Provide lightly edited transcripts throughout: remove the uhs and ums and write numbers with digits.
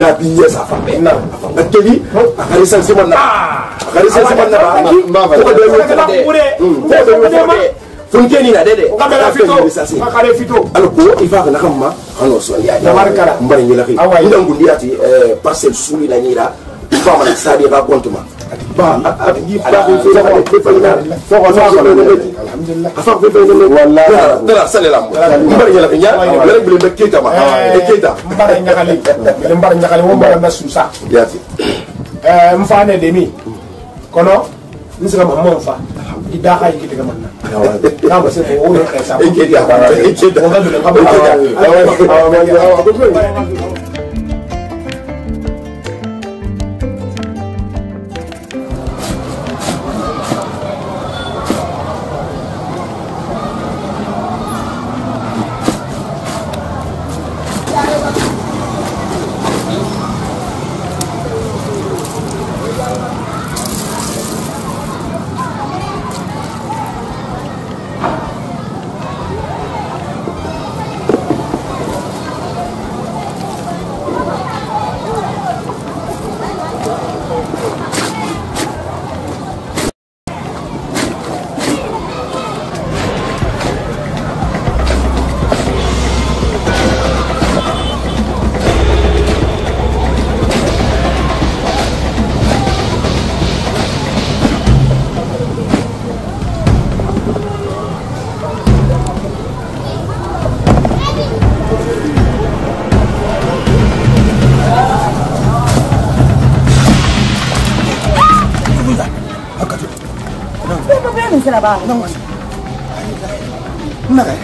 Nabi ya safa na akeli akarisan siman na akarisan siman na ba ko do yo funkeni na dede kamera fito makare fito alors ko ifa na kamma hano so ya barkara mbare nyila ki ndan gundiyati parcelle suli na nyira ifa man sadi ga kontuma ba agi ba ko fe na so ko alhamdulillah afa fe wallahi dara salam mbare nyila ki nya ngare bule de keta ma keta mbare nyakali wo mbare na susa yati mfane demi kono nisira mamma mfa ida ka yiki daga manna na ba sai ko ne kai sa ko ke da ba ke da wannan da ba Nare,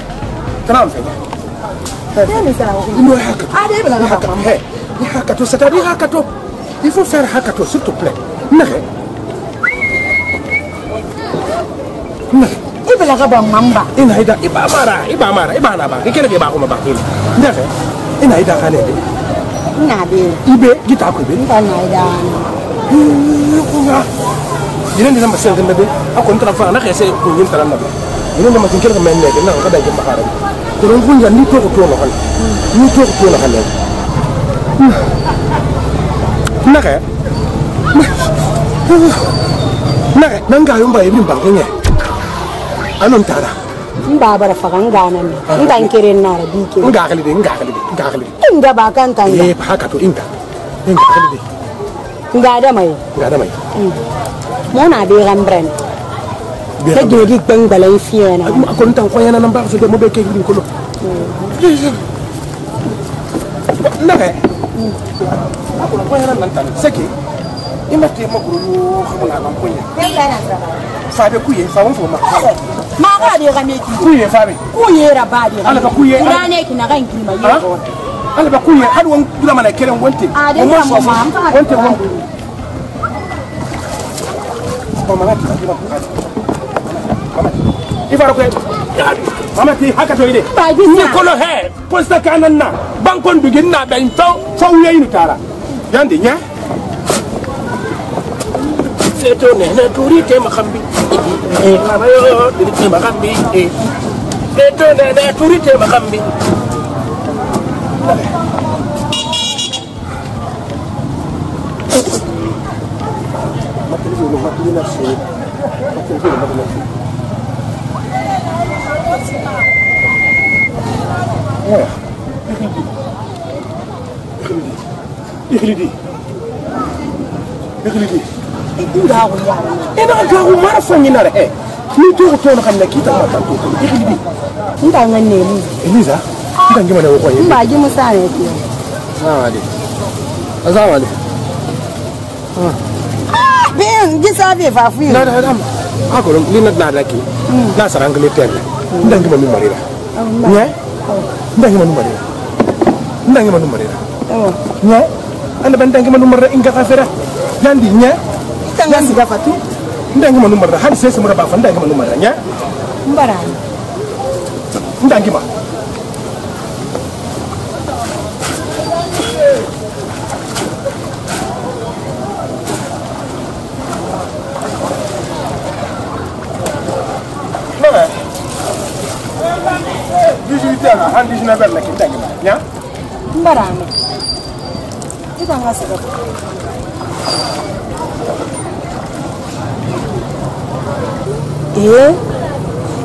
kenapa sih? Ini salah. Ini hak. Ada yang bilang apa? Ini hak tu, c'est-à-dire hak tu. Il faut faire hak tu, s'il te plaît. Nare. Nare. Ini bilang apa mamba? Ini ida iba marah. Ini lagi aku mabak ini. Nare. Ini ida kan ini. Nabi. Ibe kita aku ibe. Bukan ada. Ini dia masih ada nabi. Aku entah apa nak saya punya talan nabi. Ini nama tinggal ke mana? Kita nak kada jumpa bakar. Turun pun jadi tu kan. Ni tu kan. Nak ya? Nak nangga yang baik ni bangkanya. Anon tara. Mbak berfakan ganan. Entah kirin nara dikir. Enggak kali. Enggak bahkan tanya. Hak tu enggak. Enggak kali. Enggak ada mai. Mau nabi rambren. Saya jadi bang balai fiana. Aku entah kau yang nampak sudah mau beki di kolom. Nak aku kau yang nampak. Seki. Ini mesti mau guru kamu nak nampunya. Fabe kuye, fawe foma. Maka dia kami kuye fabe. Kuye rabadi. Ala ba kuye. Kurane kina kan kima yego. Ala ba kuye hadu wan dura mana keren wonte. Wonte won. Ifara ko mama ti haka to ide ni kolo he posta kanan na bankon bigin na ben to wiye ni tara yande nya seto ne na turi te makambi mama yo turi te makambi seto ne na turi te makambi Ikhlidi. Enggak aku ya. Aku marah fanya nara ni tu na kan kita makan tu. Ikhlidi. Enggak nganeli. Eliza, enggak gimana kau ini? Mbak je mesra itu. Assalamualaikum. Ben, je sabe fafi. Nada. Aku lihat nada lagi. Na sarang kelihatan. Enggak gimana marira. Ya? Enggak gimana marira. Ya? Anda bantang ke nomor inga kafira nandinya tangan siga fatu ndang ke nomor had saya semua ba fanda ke nomornya mbaran ndang ke ma Mama 18 ans handi jina bella ke ndang ma ya mbaran fanga saka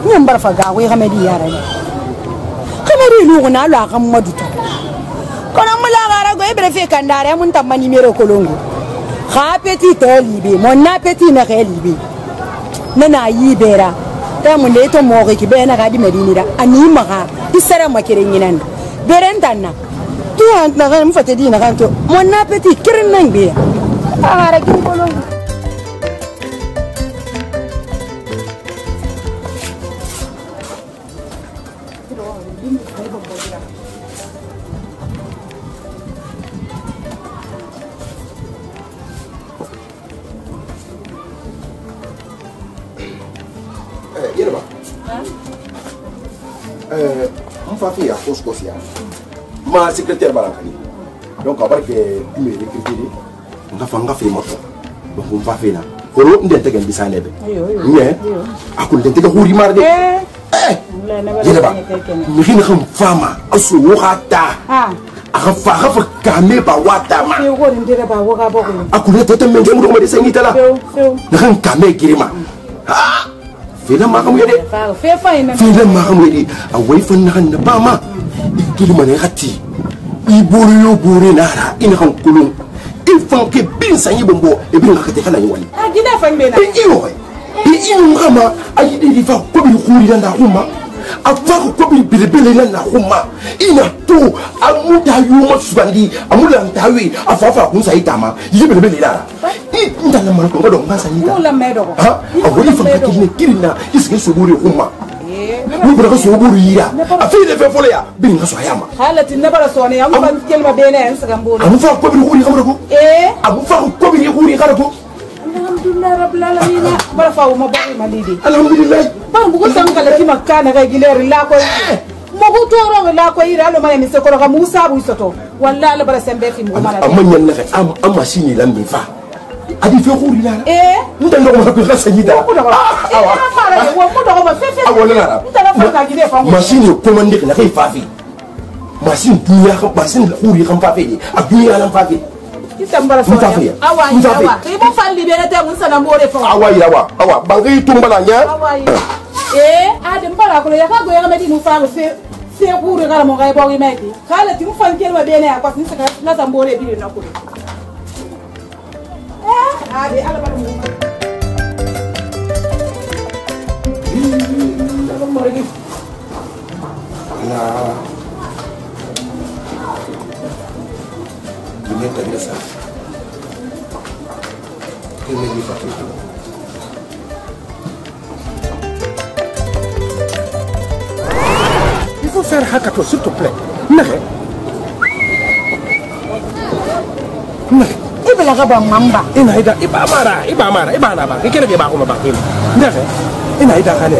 nyambar faga we gamedi yara ni kamari lu na lu akam maduta kono mula gara go ibre fe kandare mun tamani mero kolongo kha petit talibe mon na petit na khalibe nana yibera ta mun le to mo ki be na gadi medini da ani maga isara makire nyinan berentanna tu an na ga mfate dina kan to mon na petit kirin nan be ara kin kolongo Fait à cause de ma secrétaire Balankani. Donc, à part que tu me recruté, on a fait moto. Donc, on va faire là. On a fait un dessin. Mais, à cause de tes roues, il m'a dit. Il y a pas. Mais il y a une femme. À ce wata. À faire camé par wata. À cause de tes mains, je me dessin là. Il y a un camé qui est là. Fela makam yede fela makam yede awai fanna kan na bama ikilima ne hati iburu yo buru nara ina kan kulun ifan ke bin sanyi bombo e bin ka te kana yi wani agina fambe na iyo kama ayide di fa ko bi khuri na huma afa ko bi bilibele na huma ina to amuda yuma subandi amula ntawi afafa kun sai tama yibe bilibele la ndana man ko do ngasa ni la medo ha awoli fa ka kine kirina isike soburi huma ni bura so buru yira afi de fe fole ya bin ngaso ayama halati nabara sone am ban kelma bene en sagam bolo amu fa ko bi khuri kamara ko amu fa ko bi khuri kala ko alhamdulillah rabbil alamin bara fa mo bari malidi alhamdulillah ban bugo tangala ki makana ga gileri la ko mo go toro la ko ira lo mane mi se ko ga musa bu soto wallahi la bara sembe fi mo mala amman na fe am machine lambe fa adi fe khuri la nda ndo ko ka sayida machine commandé la kay fa fi machine dunya ko machine khuri kan fa fi a dunya lan fa fi itambara so awa ibo falli be na te mun sana more fa awa bangi tumbala nya ade mbara ko ya ka go ya medi mu fa fe khuri gara mo ga bo gi meti kala ti mu fan kelma be ne akwas ni saka na tambore bi na ko ade ala bara mu Il faut faire hackathon, s'il te plaît. ibela gaba mamba ina ida ibamara ba kekele be ba ko ba kele ndaje ina ida kale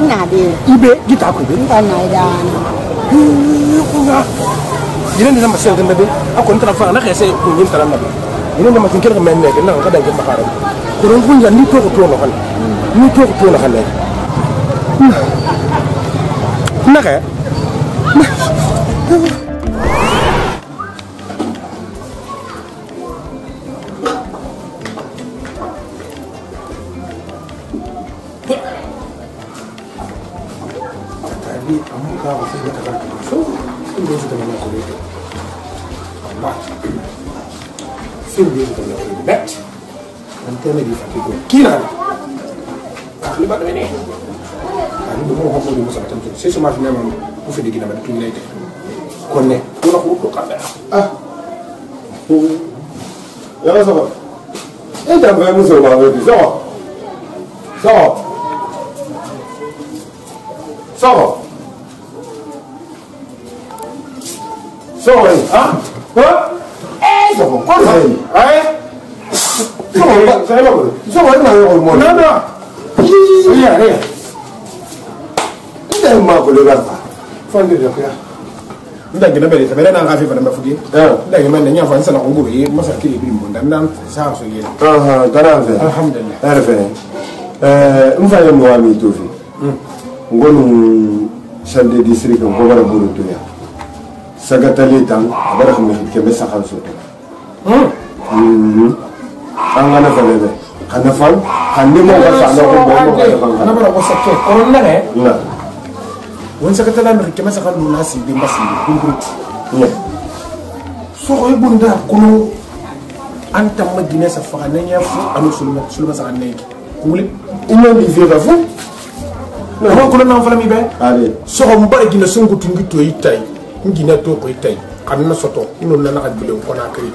ina de ibe gita ko be ina ida ko ga ina ni zamba sente be akon tra fa na xese ko yin tra nabe ina ni ma tin kele men ne na ka dan ke bakara ko ron kunja ni to no kan ni to no kan na ka c'est ce matin même vous faites des guides avec tout le monde connaît on a beaucoup de ah ya ça va et t'as vraiment ça va ah ça va quoi ça ça va non ma ko le garba fande de ya ndage na bele tabere na ngafi fana mafugi ndage man nya fa sana nguru yi masa kili bi mun dan sa so yi garave alhamdulillah arfe mfanya mwami tufi ngonu chef de district ko bara buru tuya sagatali tan bara ko mi ke mesa khan so angana falebe kana fal hande mo ga sa ko mo ana bara ko sakke ko na ne na won sakata la mi kema sakal mu nasi bi mbasi bi so ko bunda kono anta ma gine sa fa na nya fu anu sulma sa ne wuli ino di viva fu no ko na fa mi be ale so ko mbara gine sungu tungi to yitai ngina to ko yitai kanna soto ino na na bile ko na kri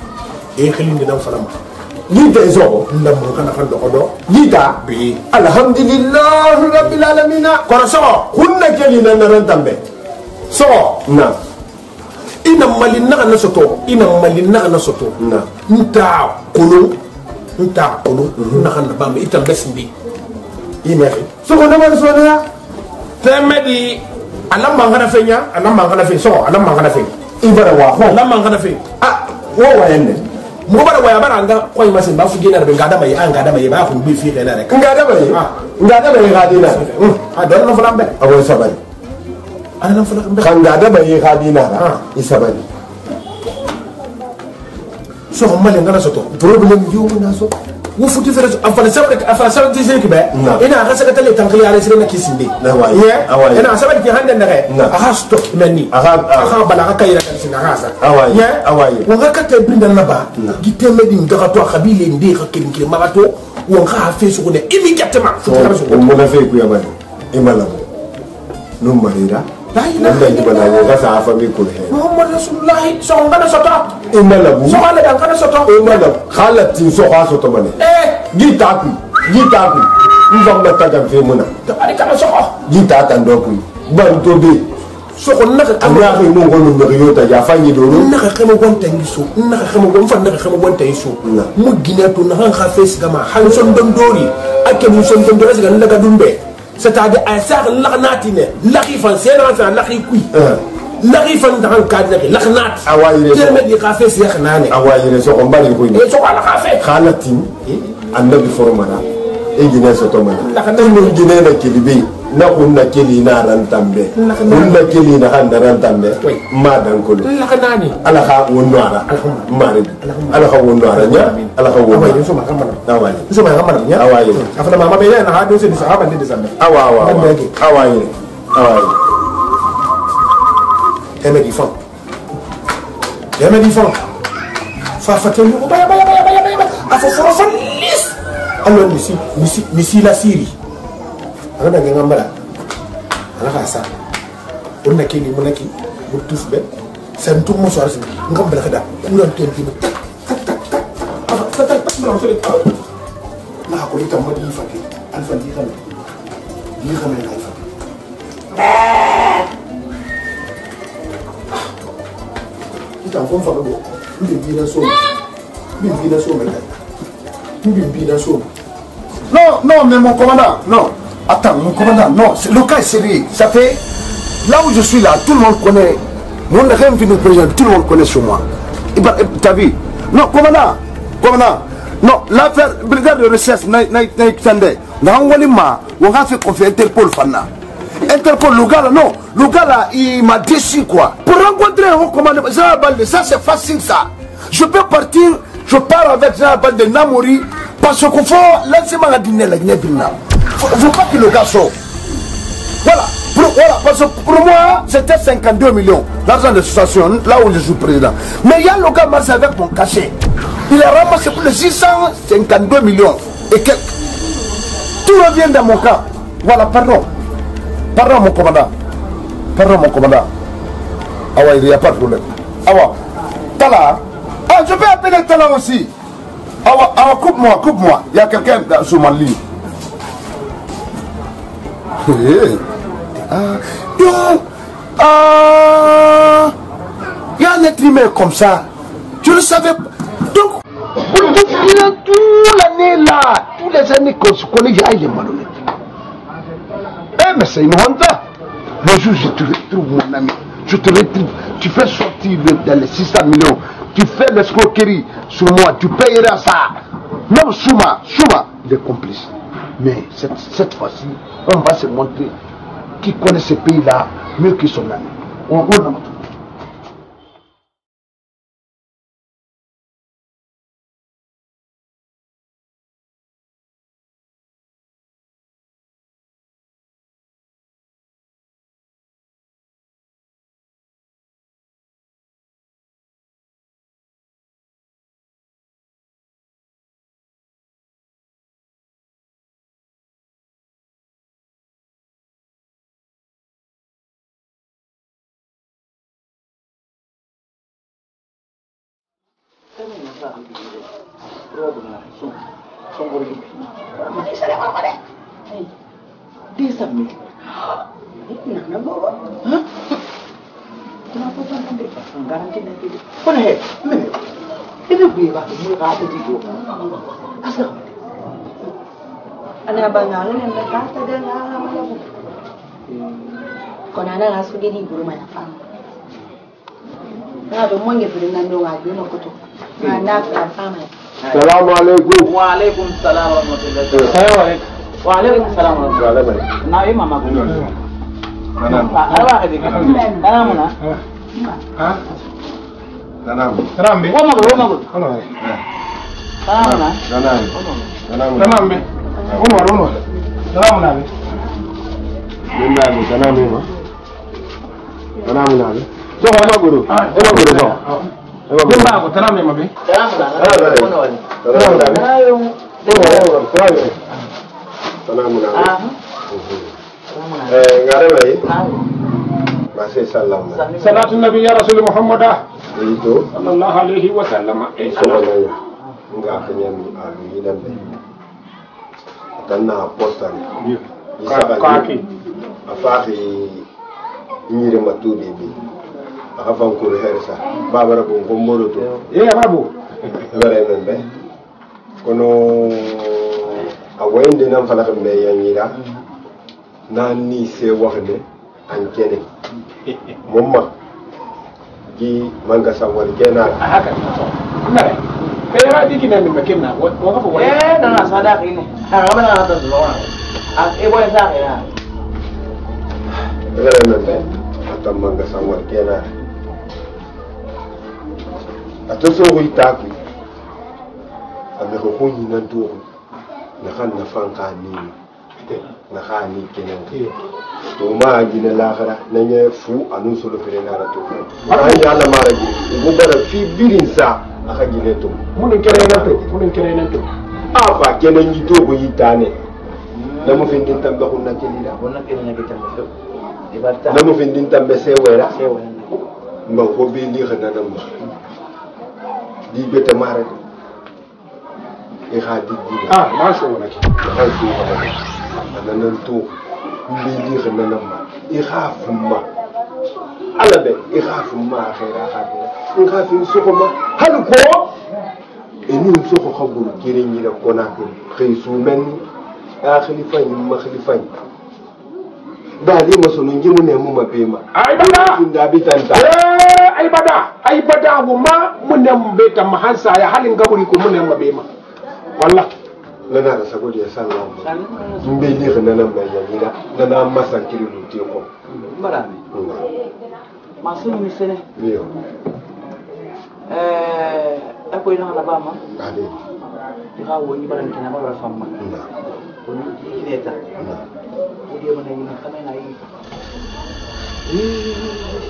e khilinde dan falama ni te zo ndam kana kan do do yita bi alhamdulillah rabbil alamin kono so kunna keli na nan tambe so na ina malin na soto ina malin na soto na nta kono na kan ba mi itam besindi ina so ko na ma so na temedi alam mangana fenya alam mangana fe so alam mangana fe ibara wa ho alam mangana fe ah wo wa yende mo bara waya bara anga koy masin ba fu gena be ngada mai anga da mai ba fu bi fi gena rek ngada ba ga dina don no flambe awo sabani ana no flambe ngada ba ga dina isabani so mali ngana soto problem yu na so wo futi fere afala sabe dise ki be ina ga saka tele tankli ala sire na kisinde ina sabe ki hande ndare aha stop meni aha bala ka kayira kan sina hasa awaye wo ga ka te brinda na ba giteme di ndaga to khabile ndi ka kinkiri magato wo ga ha fe su ne immédiatement futi ka so mo na fe ku ya bani imala no marira la ilaha illallah bana ga sa fa mi ko he muhammad rasulullah so ngana soto imala bu so ala dan kana soto imala khalati so ha soto mane gita ku nzam na taga fe muna to ari kana so gita tan do ku ban to be so ko naka amra ko mo ngonu no yota ya fanyi do no naka kama gonta yiso naka kama gon fa naka kama gonta yiso mu gina to na han khafes gama han son don dori ake mu son don dori ga ndaga dumbe c'est-à-dire à ça lakhnati ne lakhi fan sena fa lakhi kui lakhi fan dan kadna lakhnat awayire teme di khafes ya khnane awayire so ko mbali ko ni so ala khafe khalati annabi formana e gina so to mana no gina na kilibi na kunna kili na ran tambe kunna kili na han ran tambe ma dan ko lakhnani ala kha wonno ara mari ala kha wonno ara nya ala kha wonno awaye so ma kamana awaye so ma kamana nya awaye afana mama be na ha do se sahaba ndi zambe awaye teme di fon fa fatelu baya afa forofa lis allo misi la siri ana nga ngambara ana khasa onna kini munaki mutuf be santum mo soar sin ngambara kada ulan tempi la ko itam madi fati alfa di xam alfa itam fon fa go Non, mais mon commandant, non. Attends, mon commandant, non. Le cas est sérieux. Ça fait... Là où je suis là, tout le monde connaît. Mon rêve venu président, tout le monde connaît sur moi. T'as vu? Non, commandant. Non, l'affaire, brigade de recherche, on a fait confiance à Interpol, Fana. Interpol, le gars là, il m'a déçu quoi. Pour rencontrer un commandant, ça c'est facile ça. Je peux partir, je pars avec Jean Balde Namouri, parce qu'il faut laisser ma dîner la Guinée. Il ne faut pas que le gars sorte. Voilà, parce que pour moi, c'était 52 millions, l'argent de l'association, là où je suis président. Mais il y a le gars marche avec mon cachet. Il a ramassé pour les 652 millions et quelques. Tout revient dans mon camp. Voilà, pardon. Pardon, mon commandant. Ah ouais, il n'y a pas de problème. Ah ouais. Tala. Ah, je peux appeler Tala aussi. Ah ouais, coupe-moi. Il y a quelqu'un sur ma ligne. Il y a un être humain comme ça. Je le savais pas. Donc, toute l'année là, tous les années qu'on se connaît, il est malhonnête. Mais c'est une honte. Le jour je te retrouve, mon ami. Je te retrouve. Tu fais sortir dans les 600 millions. Tu fais l'escroquerie sur moi. Tu payeras ça. Même Souma, il est complice. Mais cette fois-ci, on va se montrer qui connaît ce pays-là mieux que son ami. On Ana bangalan yang berkata dan malam. Kau nana langsung dia di guru mana faham? Nah, domong yang berinan dong aja nak kutu. Anak faham. Assalamualaikum. Waalaikumsalam warahmatullahi wabarakatuh. Waalaikumsalam warahmatullahi wabarakatuh. Nah, ini mama guru. Apa lagi? Mana mana? Hah? Tanam. Tanam be. Wama guru, wama guru. Ono. Tanam mana? Tanam. Tanam be. Ono. Tanam na be. Benda ni tanam ni mah. Tanam na be. So wama guru. Wama guru so. Bimba ko tanam me mabe. Tanam mana? Ono wali. Tanam na be. Nah, yung Tanam na be. ah. Ngare mai. Nah. Masih salam. Salatu nabi ya Rasul Muhammad Itu. sallallahu alaihi wasallam. Sebenarnya enggak hanya alwi dan tanah postan. Kaki. Afaki nyire matudi bi. Afan ko hersa. Babara ko ngomboro to. Babu. Bare membe. Kono awende nam fala ko me yanyira. Nani se waxne an kene. Mumma ki manga sawal kena Haka. Nare. Kaya di kina min makinna. Wa ka fa wala. Nana sadaq ini. Harap na natin dulu. Ibu yang sakit ya. Bare membe atam manga sawal kena. Atoso huitaku. Ame ko kunyi nan to. Na kan na fanka ni. Na khani kenan. To ma gina lahara nan ya fu anun solo fere na to. Ai ya Allah mara gi. Go bara fi birin sa aka gine to. Mun kere nan to. Afa kenan yi to go yitane. Na mu fin din tamba kunna kelira. Wannan kini na kita masuk. Ibadah. Na mu fin din tamba sewera. Sewa. Mba ko be li khana nam. Di bete mara. E khadi di. Ma sha wala ki. Ai su ba. Nan to. Li khana nam. E khafuma. Ala be e khafuma khaira khafira. In khafin su kuma hal ko eni su ko khabul kirin yi da kona kai su men ya khalifan ma khalifan ba dai masunun gimu ne mu mabema Ai bada. inda bitanta Ai bada guma mun nan be ta mahansa ya halin gaburi ko mun nan mabema. Wallah. lana da saboda ya sallallahu mun be li khana nan mai yamira lana masan kiri luti ko Barami. Masuk ni sini. yo Aku ini nak apa mah? ade Jika wujud barang kena bawa sama. na Ini tak. Dia mana ini kami naik.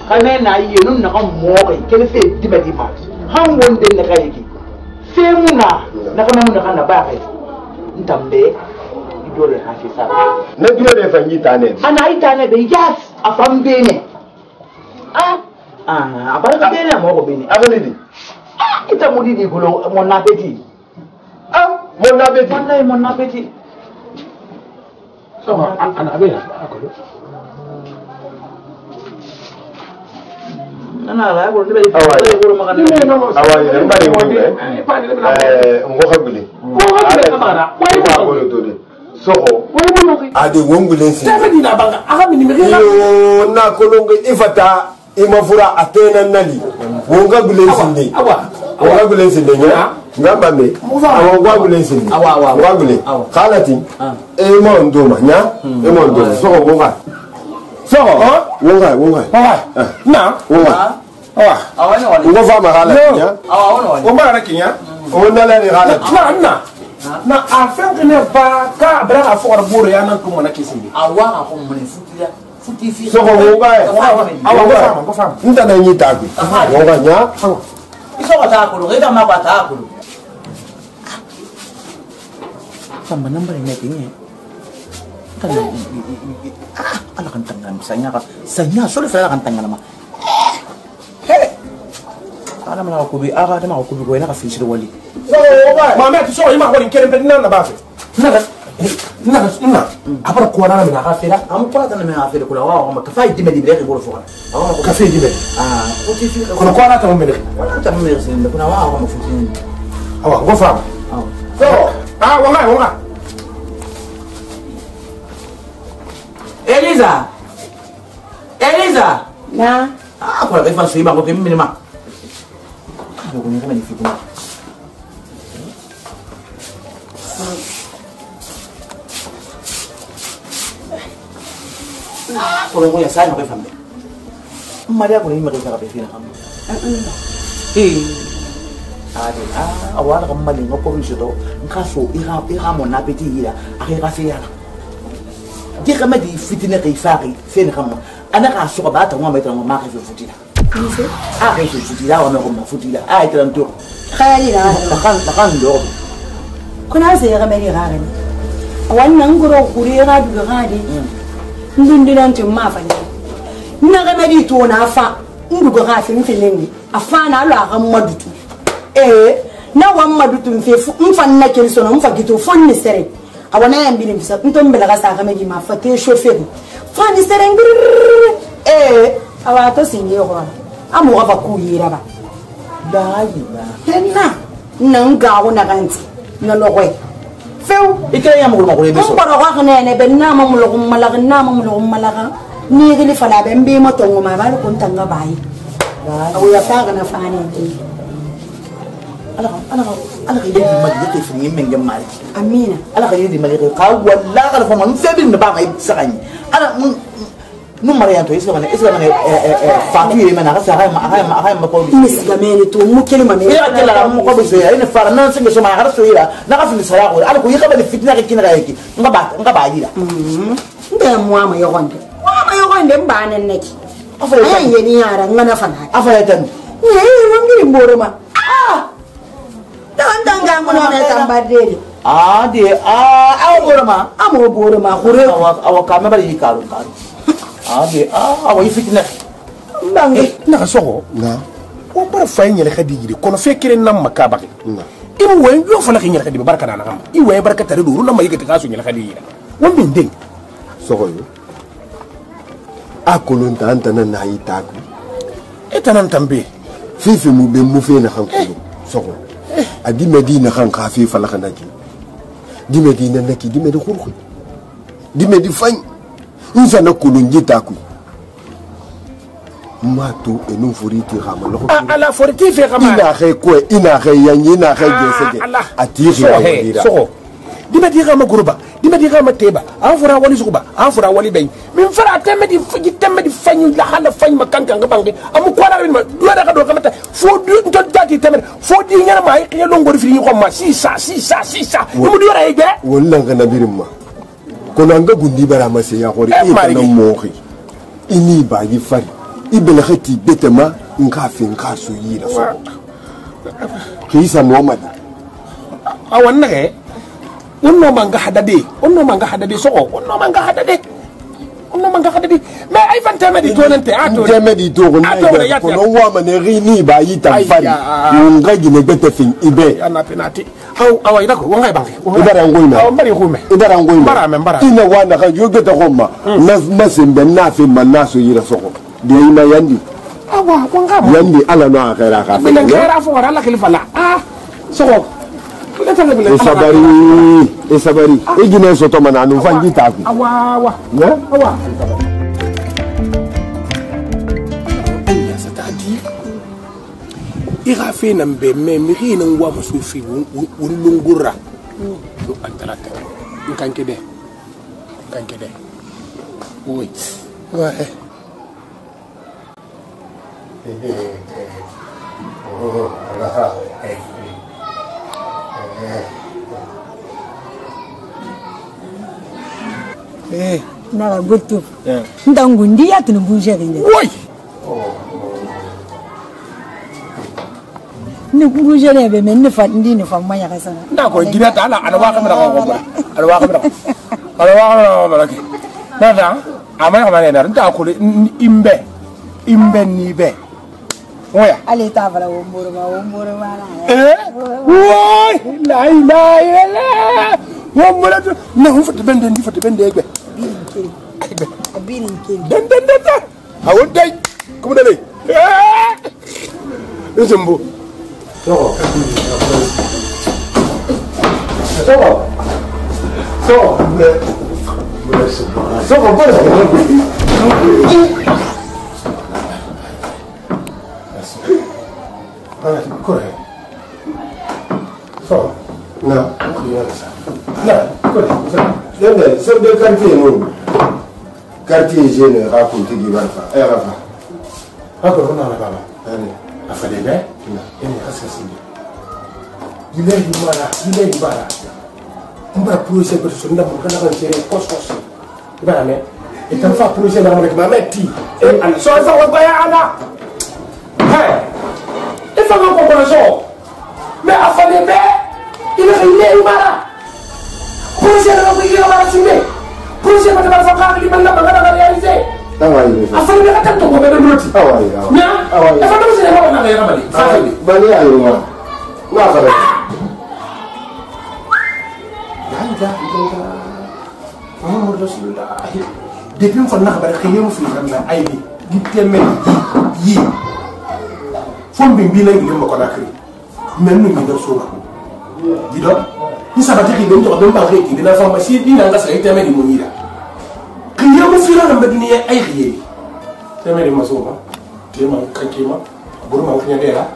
Kami naik nun nak mau kena fe tiba tiba. Hang wonde nak kayak ini. Fe muna nak kami muna kan apa kayak. Ntambe. Idole hasil sah. na duro da fanyi tane Anak itu anak bejat. Afam bene. Apa nak bene mau kau bene? abali di Kita mau di gulung mau napeti. mon na beti Mana yang mau napeti? So ana be ako do. Nana lah, kalau tiba-tiba Awal. guru makan. awali da bari mo ngo khabuli ko to de soho ade wongulen sin yo na kolongo ifata imafura atena nali wonga gulen sin wonga gulen sin de nya ngamba me wonga gulen sin wonga gulen khalati e mo ndoma nya e mo ndoma soho wonga wonga Na. wonga Awak ni wali. ngo fama khalati nya Awak ni wali. O ma rakinya. wonna la ni khalati Na afin que ne ba ka bra afo buru ya nan kuma na kisindi. Awak aku meni futia. Futi fi. soho wonga Awa ko fam. nta na nyi tagu wonga nya Iso kata aku lu, kita mau kata aku lu. Sama nomor ini ni. Kan ala kan tangan saya soalnya saya kan tangan nama. أنا ما أقول بي أنا ما أقول بي وين أنا في شيء ولي ما ما تسوي ما أقول كلام بدنا نبافي نعم أبغى كورانا من عافية أنا قلت أنا من عافية كلها هم كفاية دي مدي بلاقي يقولوا فوق كافيه دي بس كنا كورانا تمام منك أنت من يرسل كنا هم مفوتين غفران والله إليزا na أقول لك إيفان سويبا قلت من ما يقولون كمان يفيدنا أقول لك يا ساي ما كيفهم ما dia أقول لك ما كيفهم بيفينا خم ada awal kembali ngopor di situ ngaso ira mon appétit ila akira fiana dia kama di fitina kay fari fen kama ana ka so ba ta ngoma ita ngoma ka futila ka futila wa ngoma futila ita nto khayali na kan do kuna sai ga mai ga ne wannan guro kuri ga duga ga ne ndindinan tin ma fa ne na ga mai to na fa nduga ga fin filin afa na lo ga madutu na wa madutu mfe mfa na kelso na mfa gitu fonni sere awana yambili bisa ntombela ga saka meji ma fa te chauffeur fonni sere awa to sinye ko amu ga ku yira ba dai ba henna nan ga wona ganti na logwe few ikaya ya mugul magul beso ko ro ga ne ne ben na ma mulugum malaga na ma mulugum malaga ni gili fala ben be ma tongo ma ba ko tanga bai awu ya fa ga na fa ne أنا غيري مجلتي في يمين جمالك أمينة أنا غيري مجلتي قاو ولا غير فما نفهم نبغى ما يبصقني أنا نمر يا أنتوا إسلام فاكي من هاي ما قول مس جمالي تو مو كلمة مي يا كلا مو قبل زي هنا فارنا نسمع شو ما عرفت ويلا نعرف السراق أنا كوي قبل الفتنة كنا رايكي نقبع يلا ده ماما يغون مبان النك أي يعني يارا أنا فنان أفايتن يا رمضان بورما dan kamu nona tambah diri dia awo boroma kure awo kame bari karu dia awo ifitna nangi na sogo na o bara faynya le khadiji kono fekire nam makaba imu wen yo fala khinya khadiji barka na ngam i we barka tare do na mayigata kaso nya khadiji won bin ding sogo yo akolon tanta na na itaku etanan tambe fifi mu be mu fe na hankulu sogo adi medina kan kafi falaka naki di medina naki di medi khurkhu di medi fany insa na kulunji taku mato enu foriti khama lo ala foriti fe khama ina khay yanyi na khay gesege ati khira so di medi khama guruba di medi khama teba an fura wali suba an fura wali bay min fara temedi fanyu la hala fany makanka ngabangi amu kwala ma do da ka do kamata fo du to dati temedi fo di nyana mai ke longori fi ko ma sisa mu di wara ege wallan kana birimma ko nanga gundi bara ma se ya khori e kana mohi ini ba yi fari ibel khati betema nka fi nka so yira so kisa nomad awan nage onno manga hadade soko onno manga hadade mais ay fan temedi to nante ato temedi to ko wa mane rini ba yi tan fari nga gine bete fin ibe ana penati awa ida ko ngai bangi idara ngoyma mbari xume idara ngoyma bara ina wana ka yo geta xoma na sembe na fi manaso yira soko de ina yandi awa wanga yandi ala no akira ka min ngera fo wala khalifa la soko sabari igine soto mana anu fangi taku awa ya awa aya satadi iga fe nambe me mi nan wa musufi won lungura to antalata kankede oui ouais na gutu ndangundi ya tunubuje gende oui ni buje ne be men fa ndi ni fa manya kasana nda ko dirata ala wa kamera ko nada amana kamera nda nda ko imbe ni be oya ale ta fala womboro ma woy la ilaha illallah womboro na hu fata bende ndi fata bende egbe birin kin den awon dai kuma da ne zumbu chef de quartier non quartier jeune raconte qui va faire Rafa hako kuna na baba afade be ene asasinde dilehi bara mbara projet ko so ndam kana kan chere kos ibara me itam fa projet na mo ke ba metti an so fa wa baya ana hey ifa ko ko so me afade be ile bara projet na ko ile bara sinde projet ma ta fa ka li man na ba ga réaliser afade be ka to ko be loti na afade be se ma na ga rabali fa bani ayo ma fara Muhammad Rasulullah depuis fa nak bare xeyem fi xamna ay bi di temel yi fom bi lay ngi ma ko nakri mel ni ngi do soba di do ni sabati ki dem to dem ba xey ki dina fa ma si dina nga say temel mo yida xeyem fi la ngam dina ay xeyem temel ma soba te ma kanke ma buru ma fnya dela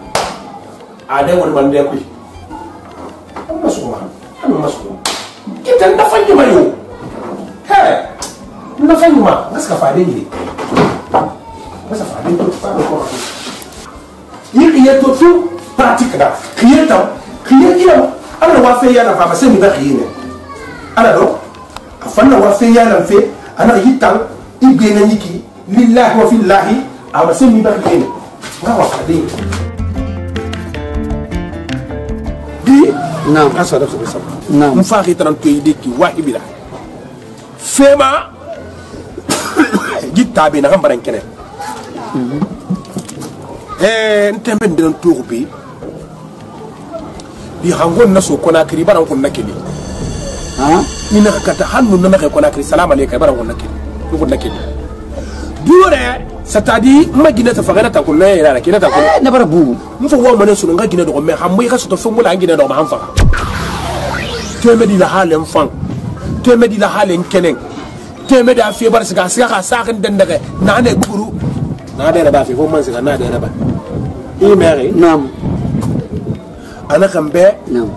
ade won man de kuy amma soba kita nda fanyi mayo he nda fanyi ma ngaska fade ni ngasa fade to fa ko yi to tu pratique da khiyeta ana wa fe yana fa sai mi ba khiyene ana do afanna wa fe yana fe ana hitan igbe na yiki lillahi wa fillahi awa sai mi ba khiyene wa fade نعم أسأل رسول الله نعم مفاخي ترانتو يديكي واحد بلا فيما جيت تابي نعم بران كنه انت من دون توغبي دي هانغون نسو كوناكري بران كون نكلي ها ina kata hannu na naka konakri salam alayka barang won nakili dure satadi magina ta fagana ta kunna ira kina ta kunna na bara bu mu fa wa mané sunu nga gina do me xam muy xasu to fu mu la gina do ma ham fa teme di la halen fan teme di la halen kenen teme da fi bar siga ka sakin den daga na ne buguru na da ba fi fo man siga na da ba i mere نعم ana kan be نعم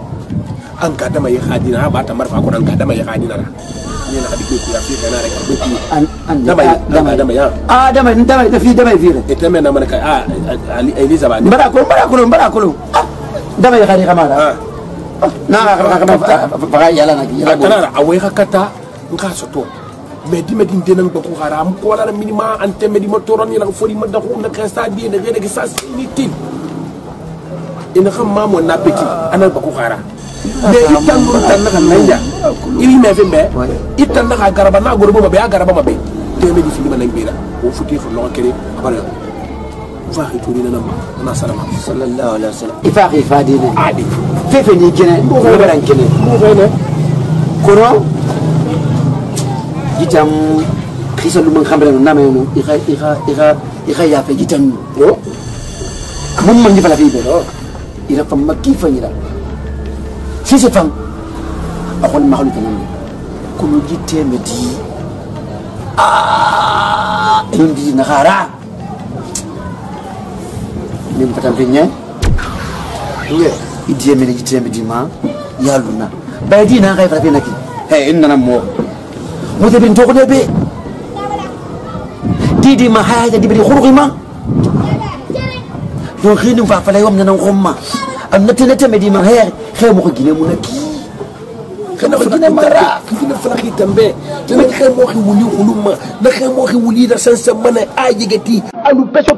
an ka da mai hadina ba ta marfa ko an ka da mai hadina ra ni na hadike ku ya fi kana da ka buki dama ya دمي في دمي فيه ita me na manaka Eliza ba ni مبارك دمي خلي كمان نا فقا يلا نجي يلا kana awai hakata nka soto me di denan ba ko haram ko la minima ante me di motoron ni la fori ma da ko na ka sa di na ga sa sinitin ina xam ma mo na peti ana ba ko haram de itan mo tan na nanja ili me fe be itan na garaba na gorbo ma be garaba ma be te me di fi ma nan bira o futi fu no kere abara fa hituri na na salama صلى الله عليه وسلم إفاقي فادينا adi في نيجنا نبران كنا mo fe ne كورو جيتام خيسا لمن خمرنا نامينو إخا يا في جيتام yo من من يفعل فيه بلو إذا فما كيف يلا سيسي فم أقول ما هو تنامي كل جيتام دي إندي نهارا من فتام فينيا إدي من جيتام دي ما يالونا بعدين أنا خايف فينا كي هي إننا مو مدبرين توقع بي دي ما هاي دي بدي خروجي ما دون خينو فافلا يوم ننا غما أم نتنت مدي ما هي خير مخجنا منكي kana fagina mara kina flaki tambe tena khay mo xi wuli xuluma na khay mo xi wuli da sansa mana ajigati alu peso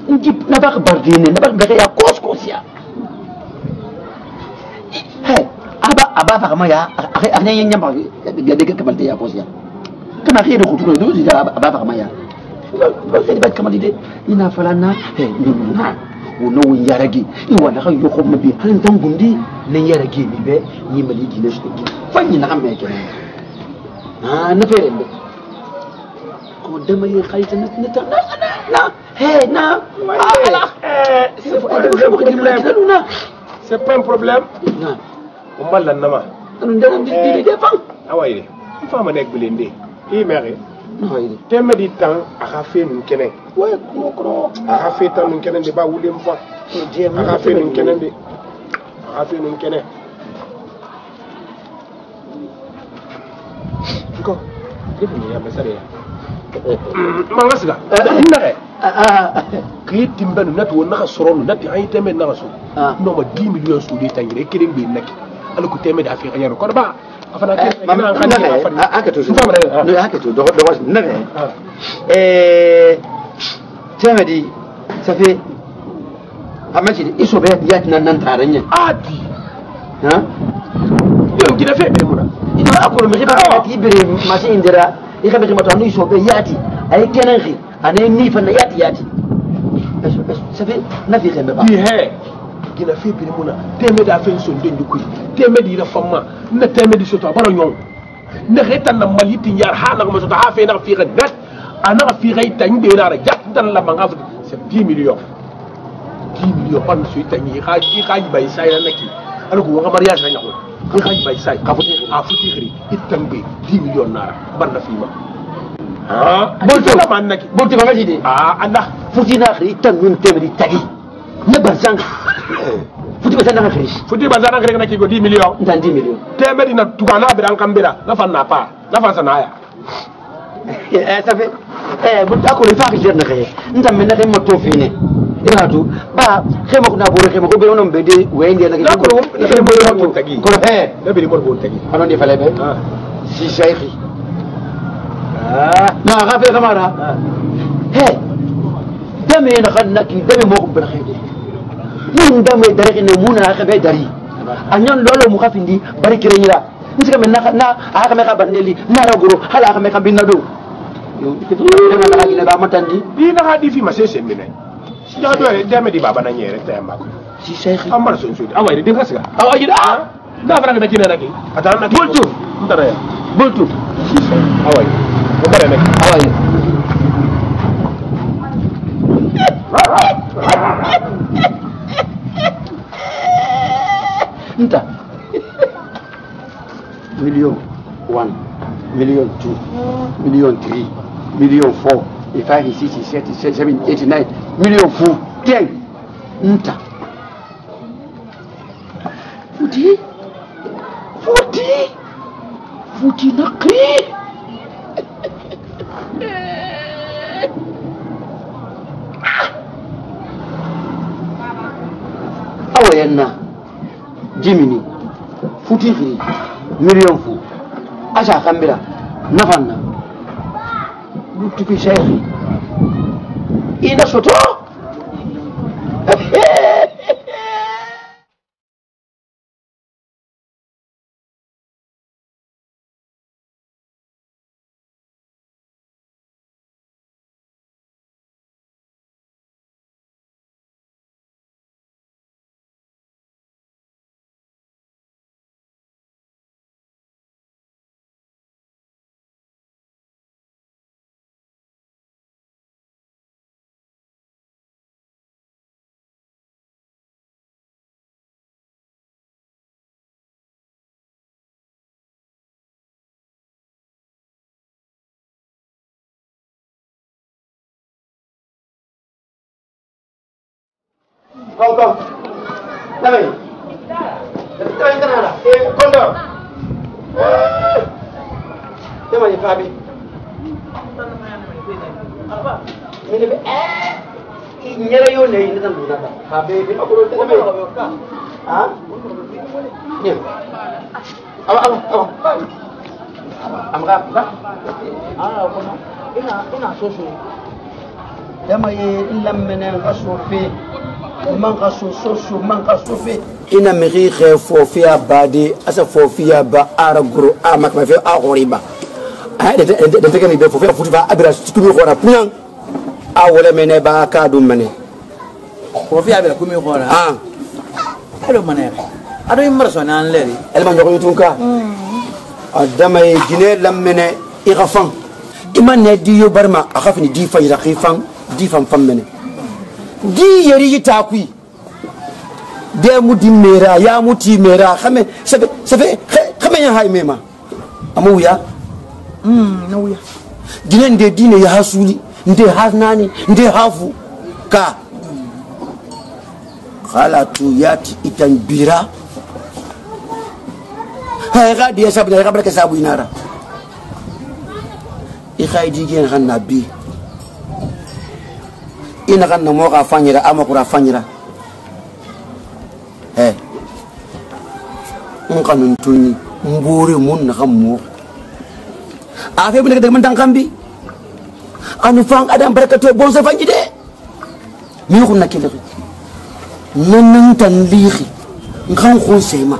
njip na bak bardine na bak bere ya kosia hey aba fa kama ya akanya nyamba ya de kamal ya kosia kana khiri khutu do aba fa kama ya Fadi ba kamadi de ina falana ni na wono yaragi I wana ka yo khom bi han tan gundi ne yaragi mi be ni mali dina shi ki fanyi na amma yake na fere be ko da mai khaita na c'est pas un problème on va la nama awaye fama nek bilende I mere temedi tan aka fe nun kenen way ko aka fe tan nun kenen de ba wulem fa aka fe nun kenen de aka fe nun kenen ko defini ya mesare mangasiga ndare ki timbanu nati won naka soro nati ay teme naka so no ma 10 millions sous des tangire kirim be nak ala ko teme da fi xanyaro ko ba afana ke na xani akato no akato do nabe temedi ça fait amachi iso be yatina nan taranya adi ha yo gina fe be muna ina akoro me ba ti bere machine dira I ka be ma to no iso be yati ay kenan xi ane ni fa na yati ça fait na fi xembe ba di he gina fe be muna teme da fe so ndendu ko teme di la fama na teme di soto baro nyon na reta na maliti nyar ha na ko so ta fe na fi gadat ana fi gaita ngbe na ra jat dan la manga c'est 10 millions on suit tani khaji bay say na naki ana ko nga mariage na ñako khaji bay say ka futi khiri itambe 10 millions nara barna fi ma bolto la man naki bolto ba ngadi anda futi na khiri tan nun temri tagi ne barzang futi ba tan na khiri futi ba tan khiri naki go 10 millions dan 10 millions tembe na tugana be dan kambira la fan na pa la fan sanaya ça fait bolto ko le fa ki jerna kay ndam me na kay moto fini iratu ba khema kuna bore khema ko be onon be de wende na ko le mo tagi ko le be mo tagi anon di fale be si shaykhi ما غافل غمارة هي دمي نخلناكي دمي موقف بالخير من دمي دريق نمونا أخبي دري أنيان لولو مخافين دي بريك ريلا نسكا من نا أخمي خبر نلي نارا غرو هلا أخمي خبر ندو دمي نخلناكي نبا متاندي دي نخلناكي في مسيسي مني سيادو دمي دي بابا نانيرك تيمباكو si شيخي أمر سنسود أوائي دي فرسك أوائي دا فرانك نكينا نكي أتانا نكي بولتو انترى بولتو أوائي Compare me. Awai. Nta. Million 1, million 2, million 3, million 4, 5, 6, 7, 7, 8, 9, million 4, 10. Nta. Futi nakri. Awayenna Jimini Futiri million fu Asha Kambira Nafanna Lutupi Sheikhi Ina Soto Kom. Namai. Kita ini kenapa? Kondor. Tema ni Fabi. Apa? Ini be nyere yo ne ini tan budak. Fabi bi aku rute namai. Ah? Ni. Apa? Amra. Ina sosu. Tema ye illam menen qasufi. Man qasusu man qasufi. Ina miri khofia badi asa fofia ba aragro amak ma fi aghoriba. Ah de tekeni de fofia futi ba abira tutumi khora punyang. wala mene ba ka dum mene ko fi abela kumi ko na ado mané ado imar so nan leri elma ñoko tunka adama e gine lam mene irafan iman ne di yo barma akhafni di fa ira khifan di fam fam mene di yeri yitakui de mu di mera ya muti mera khame sabe khame ya hay mema amu ya na wuya gine de dine ya hasuli nde hasnani nde hafu ka khalatu yati itan bira hay ga dia sabda ga barka sabu inara i khaydi gen kan nabi ina kan mo ga fanyira amakura fanyira mun kanun tuni mbore mun na kan mo afe bu nek man tan kambi anu fang adam barakato bon sa fanji de mi ko nakile nan tan lihi ngan ko sema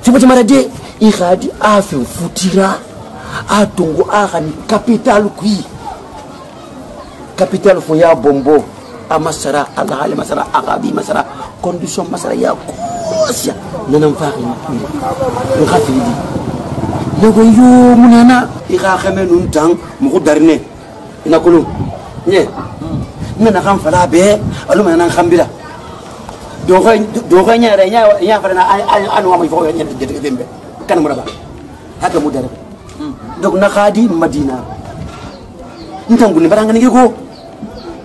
tiba mara de i khadi afe futira atungu akan capital kui capital fo ya bombo amasara Allah hali masara akabi masara condition masara ya kosia nanan faxi ni khafidi logo yo munana i xa xame nun tang mu ko darne ina kulu nye nana xam fala be aluma nan xambira do ko nyaare nya farana anu ma fo nya de dembe kan mu raba haka mu darbe donc na khadi madina ntangu ni baranga ngi ko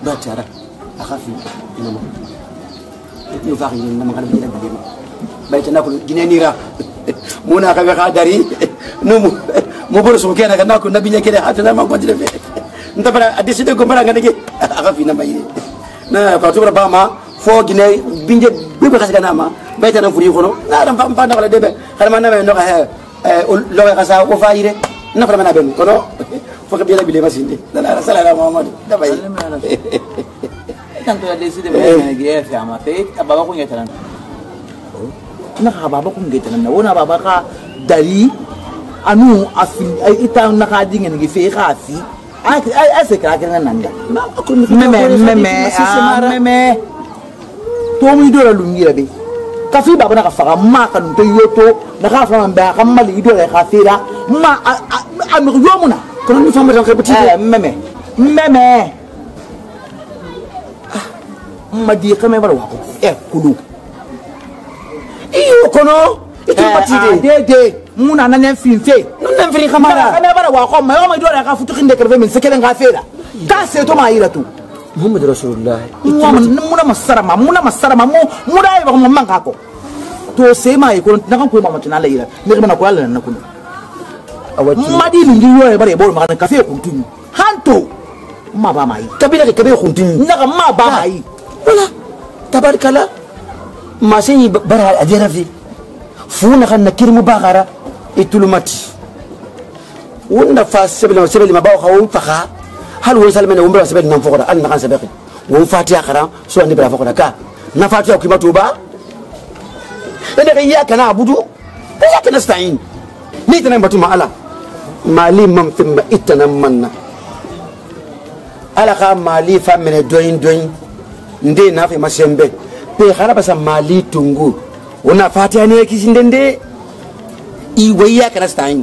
batara akhafi ina mo yo faxi ni na magana bi la bi bayta na ko ginenira muna ka ga dari no mo bor so kena kana ko nabi nyake hatta na ma ko dire fe nta bara décider ko baranga ngi akhafi na bayi na ko to ba ma fo gine binje be ba kasga na ma bayta na furi kono na dam pa na wala debe xala na no ka lo ka sa ko faire na fara na ben kono fo ka bi la bi le masinde la sala muhammad da bayi tanto ya décider me ngi fe ama fe baba ko ngeta na ka baba ko ngeta na wona baba ka dari anu afi ita na ka dinga ngi fe ka afi ai se ka kana nanga meme to mi do la lungira be ka fi baba na ka fara ma ka nto yoto na ka fara mba ka mali do la ka fira ma am yomuna kono ni famba ka buti meme ma di kame bara wa ko kulu iyo kono itu batide de muna nan finfe nan firi khamara kame bara wa ko ma yo ma do la ka futu khinde kerbe min sekelen ka fira ka se to ma iratu muhammad rasulullah muna masarama mu dai ba ko man ka ko to se ma ko na kan ko ma mutuna la ira ne na ko Allah na ko awati madi lingi yo bare bo ma kan ka fe ko tunu hanto ma ba mai kabila kabe khuntin na ka ma ba mai wala tabarkala ma sai bara ajira fi funa kan nakirmu bagara itulumati wonna fa sebele ma ba ko fa hal wo salmena wo mbra sebele nam fokoda an kan sebeki wo fatiha khara so ni bra fokoda ka na fatiha ko matuba ene ya kana abudu ya kana stain ni tanan batuma ala mali mam thumma itana manna ala ka mali fa mene doin nde na fa masembe pe khara basa mali tungu wona fatiha ne kisindende i waya kana stain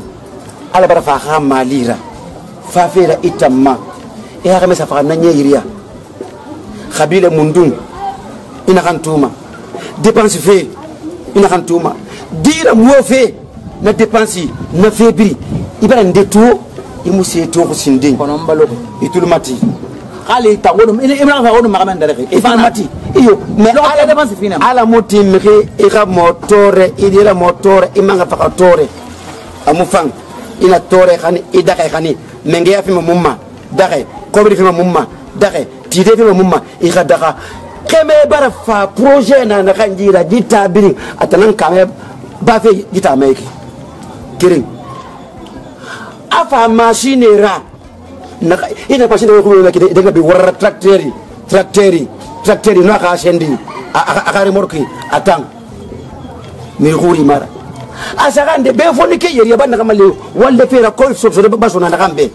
ala bara fa ha malira fa fera itamma ya kama safara na nyeyiria khabila mundun ina kan tuma dépense fe ina kan tuma dira mo fe na dépense na febri ibara ndeto imuse to ko sindin kono mbalo itulmati khali taqulu imra fa wonu magamen dare ifamati iyo me ala dépense fina ala motim ke ika motore idira motore imanga fa tore amufang ina tore khani idaka khani menge ya fi mumma dare kobri fi mumma dare tide fi mumma ika daka keme bara fa projet na na kanjira ditabiri atanan kame ba fe ditameki kirin afa machine ra na ina machine ko la kide daga bi war tracteri no ka sendi akari morki atang mi khuri mara asagande be fonni ke yeri banna kamale walla fera ko so ba so na kambe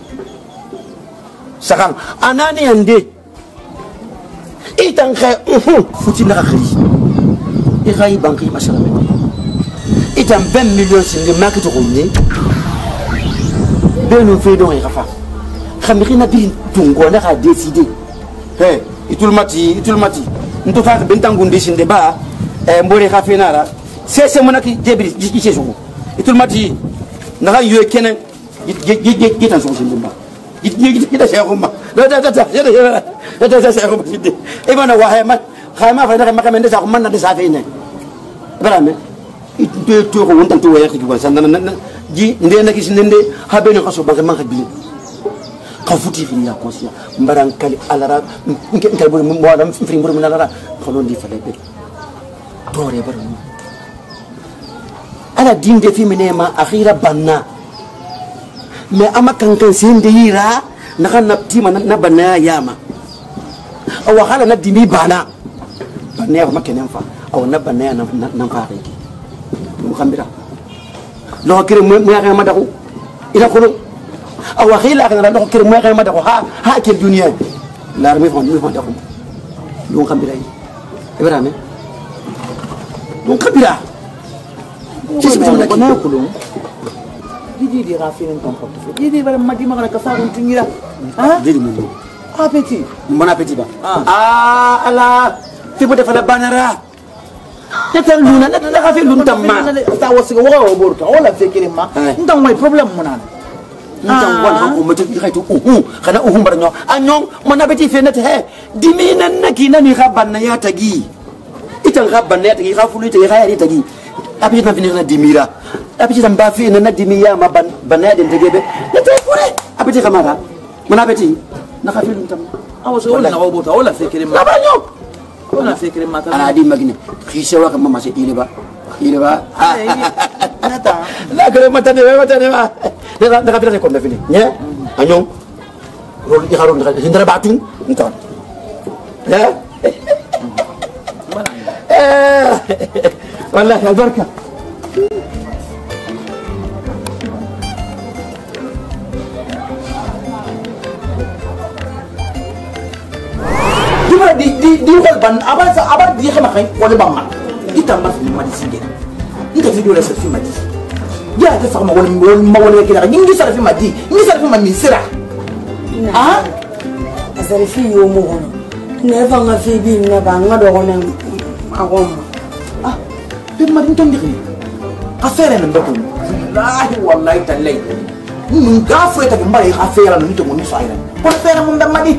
sakan anani ande itan khay futi na khari e khay banki masala itan 20 millions singe market ko ni benu fe do e khafa khamikina bi tungo na ka décider he itulmati nto fa bentangundi sinde ba mbore khafenara c'est monaki debri ci jour itulmati na ga yo kenen gitan so sinde ba gita shekuma da shekuma sinde e bana wa hayma khama fa da makame nda sa ko manna da safe ne barame ite to ko wontan to waya ki ko sanna ji ndena ki sinde habe ne kaso ba man khabi kafuti fi ya konsia mbaran kali alara ngal bo mo wadam fi mbur mo alara xono di fa lebe tore bar ala dinde fi minema akhira banna mais ama kankan sinde yira na kan naptima na banna yama aw hala na dimi bana banna ma kenen fa aw na banna na fa reki mo khambira lo kire mo ya ma daku ila ko aw khila kan lo kire mo ya ma daku ha ke dunia la mi fon daku lo khambira ibrahim lo khambira ci ci na ko lo Didi rafin ton porte. Didi bara madi magana ka fagun tingira. Ha? Didi mo. Appétit. Mon appétit ba. Ala. Ti mo defala banara. Tetal luna na rafin lun tamma. Ta wasiga wa borta. Wala fekiri ma. Ndang may problem mo nan. Ndang wan ko mo ti khaytu khana bara nyo. Anyong mon appétit fe net he. Dimina nakina ni khaban na ya tagi. Itan khaban na ya tagi khafulu ti khayari tagi. Appétit na finir na dimira. Appétit tamba fi na dimiya ma banaya den tegebe na te kure appétit kamara mon appétit na khafil tam awaso wala na wobota wala fikiri ma banyo wala fikiri ma ta ala di magine khise wa kama mase ile ba nata la kare mata ne ba na khafil ko na fini nye anyong rol di kharon hindra batu nton ya wallahi albarka di hol ban abar di xama xay wala bamma itamba fi ma di sinde ita video la fi ma di ya ta fa ma wala kila ngi sara fi ma di ngi sara fi ma mi sira ah asari fi yo mo hono ne fa nga fi bi na ba nga do hono agom bi ma din ton di affaire nan bakon wallahi tallay mun gafre ta bi mbare affaire nan to mun fa ira ko affaire mun da ma di